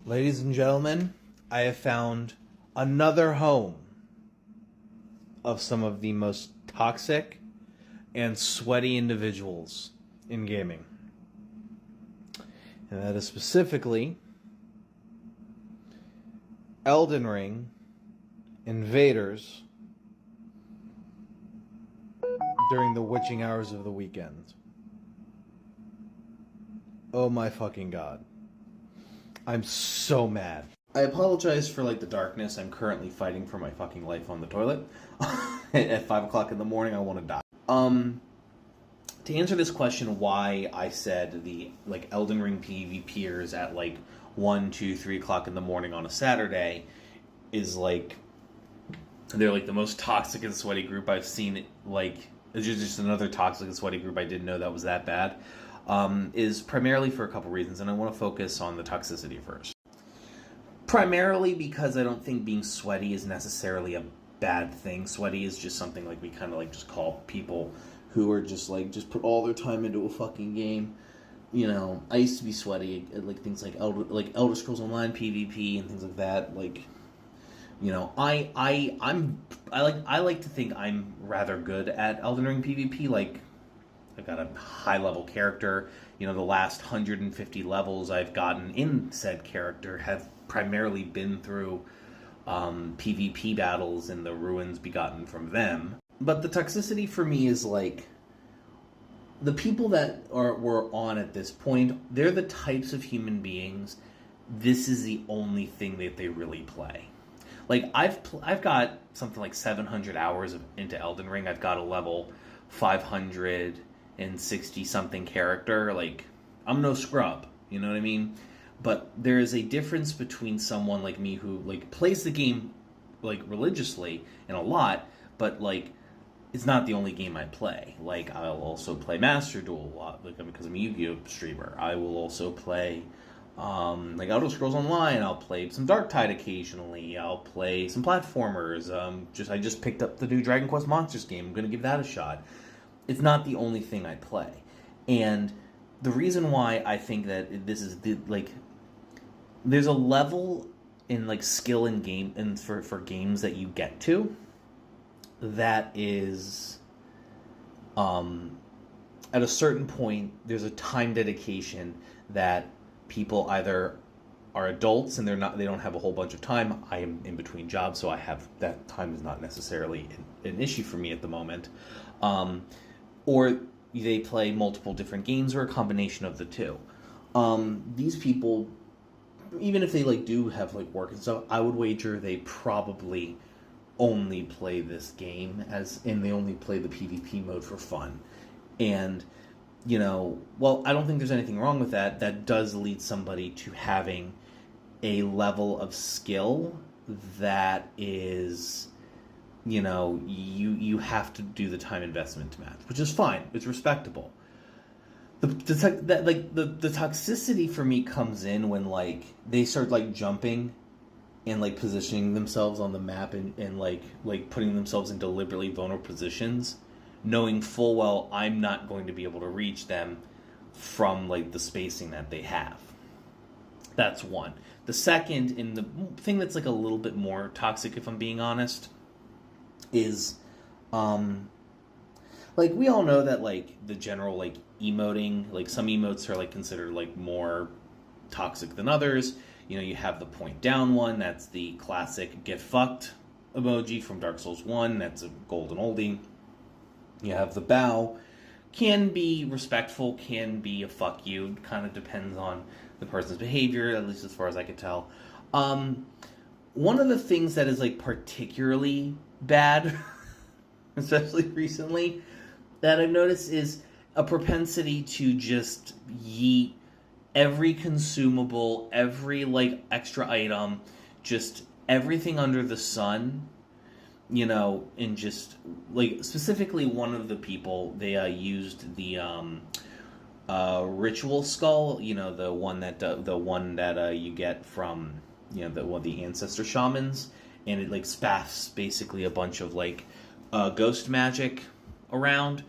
Ladies and gentlemen, I have found another home of some of the most toxic and sweaty individuals in gaming. And that is specifically Elden Ring invaders during the witching hours of the weekend. Oh my fucking god. I'm so mad. I apologize for the darkness. I'm currently fighting for my fucking life on the toilet. At 5 o'clock in the morning, I want to die. To answer this question, why I said the Elden Ring PvPers at 1, 2, 3 o'clock in the morning on a Saturday is they're the most toxic and sweaty group I've seen. It's just another toxic and sweaty group I didn't know that was that bad. Is primarily for a couple reasons, and I want to focus on the toxicity first. Primarily because I don't think being sweaty is necessarily a bad thing. Sweaty is just something we kind of just call people who are just put all their time into a fucking game. You know, I used to be sweaty at things like Elder Scrolls Online PvP and things like that. You know, I like to think I'm rather good at Elden Ring PvP. I've got a high-level character. You know, the last 150 levels I've gotten in said character have primarily been through PvP battles and the ruins begotten from them. But the toxicity for me is the people that were on at this point, they're the types of human beings, this is the only thing that they really play. I've got something like 700 hours into Elden Ring. I've got a level 560 something character. I'm no scrub, you know what I mean? But there is a difference between someone like me who plays the game religiously and a lot, but it's not the only game I play. I'll also play Master Duel a lot, because I'm a Yu-Gi-Oh streamer. I will also play Elder Scrolls Online. I'll play some Darktide occasionally. I'll play some platformers. I just picked up the new Dragon Quest Monsters game. I'm gonna give that a shot. It's not the only thing I play. And the reason why I think that this is there's a level in skill in game and for games that you get to that is at a certain point there's a time dedication that people either are adults and they don't have a whole bunch of time. I am in between jobs, so I have that time is not necessarily an issue for me at the moment. Or they play multiple different games or a combination of the two. These people, even if they do have work and stuff, I would wager they probably only play this game and they only play the PvP mode for fun. And I don't think there's anything wrong with that. That does lead somebody to having a level of skill that is, you have to do the time investment to match, which is fine. It's respectable. The toxicity for me comes in when they start jumping and positioning themselves on the map and putting themselves in deliberately vulnerable positions, knowing full well I'm not going to be able to reach them from the spacing that they have. That's one. The second, and the thing that's a little bit more toxic, if I'm being honest, is we all know that the general emoting, some emotes are considered more toxic than others. You have the point down one, that's the classic get fucked emoji from Dark Souls 1, that's a golden oldie. You have the bow, can be respectful, can be a fuck you, kind of depends on the person's behavior, at least as far as I could tell. One of the things that is particularly bad, especially recently, that I've noticed is a propensity to just yeet every consumable, every extra item, just everything under the sun, and just specifically one of the people, they used the ritual skull, the one that you get from the ancestor shamans, and it spaffs basically a bunch of ghost magic around.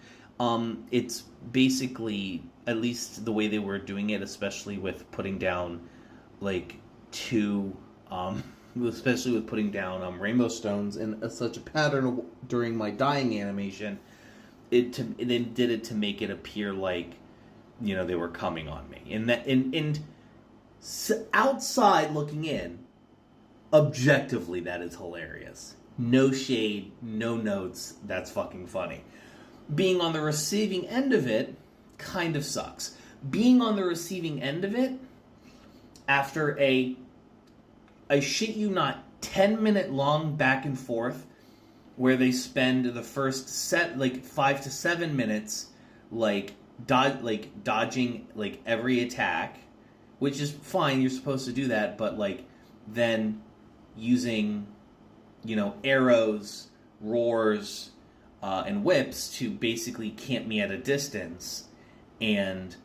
It's basically, at least the way they were doing it, especially with putting down to, especially with putting down rainbow stones in such a pattern during my dying animation, it did it to make it appear like, you know, they were coming on me. And outside looking in, objectively, that is hilarious. No shade, no notes, that's fucking funny. Being on the receiving end of it kind of sucks. Being on the receiving end of it after I shit you not, 10-minute long back and forth where they spend the first 5 to 7 minutes dodging every attack, which is fine, you're supposed to do that, but then using, you know, arrows, roars, and whips to basically camp me at a distance and,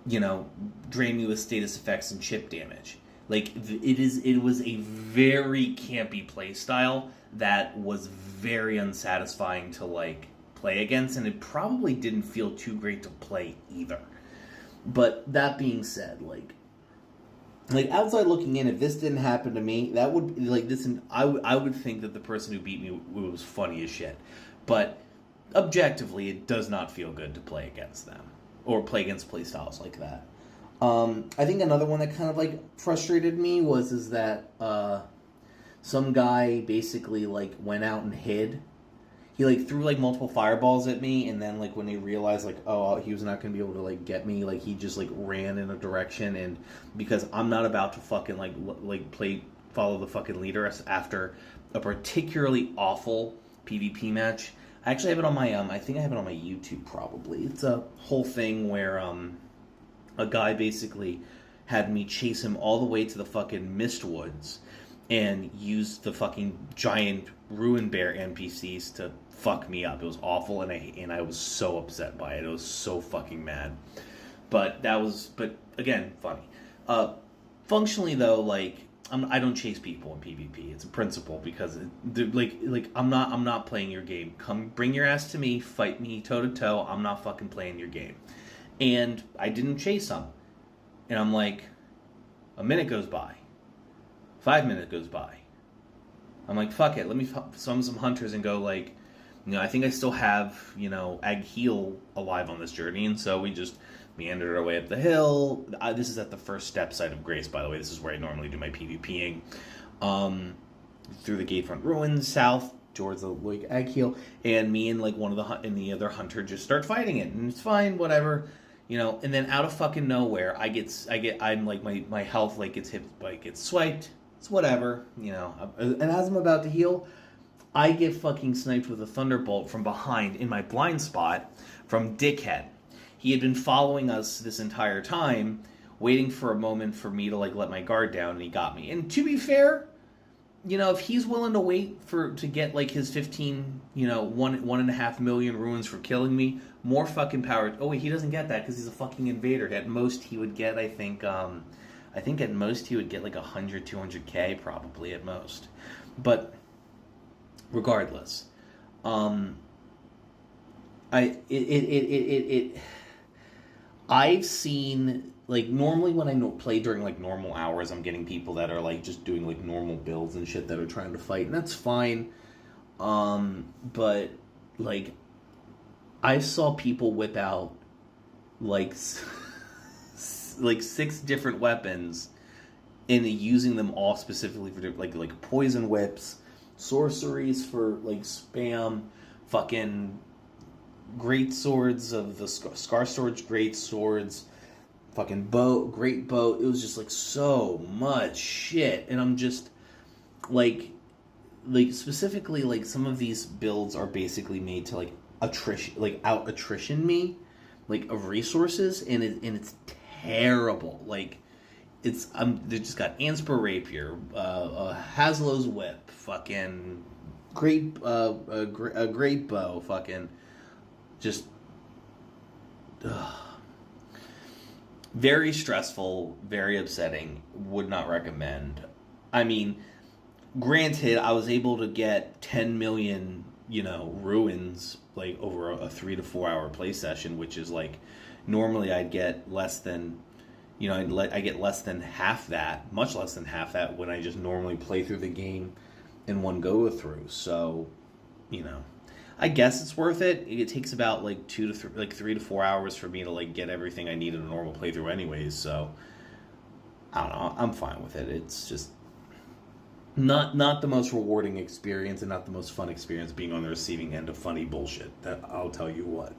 you know, drain me with status effects and chip damage. It was a very campy playstyle that was very unsatisfying to play against, and it probably didn't feel too great to play either. But that being said, outside looking in, if this didn't happen to me, that would I would think that the person who beat me was funny as shit. But objectively, it does not feel good to play against them or play against playstyles like that. I think another one that kind of frustrated me was that some guy basically went out and hid. He threw multiple fireballs at me, and then when he realized oh, he was not going to be able to get me, he just ran in a direction. And because I'm not about to fucking follow the fucking leader after a particularly awful PvP match. I actually have it on my I think I have it on my YouTube probably. It's a whole thing where a guy basically had me chase him all the way to the fucking Mistwoods and use the fucking giant Ruin Bear NPCs to fuck me up. It was awful, and I was so upset by it. I was so fucking mad. But again, funny. Functionally though, I don't chase people in PvP. It's a principle because I'm not playing your game. Come bring your ass to me, fight me toe to toe. I'm not fucking playing your game. And I didn't chase him. And I'm a minute goes by. 5 minutes goes by. I'm fuck it. Let me summon some hunters and go I think I still have, Ag Heel alive on this journey. And so we just meandered our way up the hill. This is at the first step site of Grace, by the way. This is where I normally do my PvPing. Through the Gatefront Ruins, south towards the Ag Heel, and me and the other hunter just start fighting it, and it's fine, whatever, And then out of fucking nowhere, my health gets hit, gets swiped. It's whatever, And as I'm about to heal, I get fucking sniped with a thunderbolt from behind in my blind spot from Dickhead. He had been following us this entire time, waiting for a moment for me to let my guard down, and he got me. And to be fair, if he's willing to wait to get his 15, 1.5 million ruins for killing me, more fucking power. Oh wait, he doesn't get that because he's a fucking invader. At most he would get, I think at most he would get 100, 200k probably at most. But regardless, I've seen normally when I play during normal hours, I'm getting people that are just doing normal builds and shit that are trying to fight, and that's fine. But I saw people whip out 6 different weapons and using them all specifically for poison whips, sorceries for spam, fucking great swords of the Scar Storage great swords, fucking great bow. It was just so much shit, and I'm just specifically some of these builds are basically made to out attrition me of resources, and it's terrible. They just got Anspur Rapier, Haslow's Whip, fucking great a great bow, fucking just very stressful, very upsetting. Would not recommend. I mean, granted, I was able to get 10 million, ruins over a 3 to 4 hour play session, which is normally I'd get less than, You know, I get less than half that, much less than half that, when I just normally play through the game in one go through. So, you know, I guess it's worth it. It takes about like 3 to 4 hours for me to like get everything I need in a normal playthrough, anyways. So, I don't know. I'm fine with it. It's just not the most rewarding experience and not the most fun experience being on the receiving end of funny bullshit. That I'll tell you what.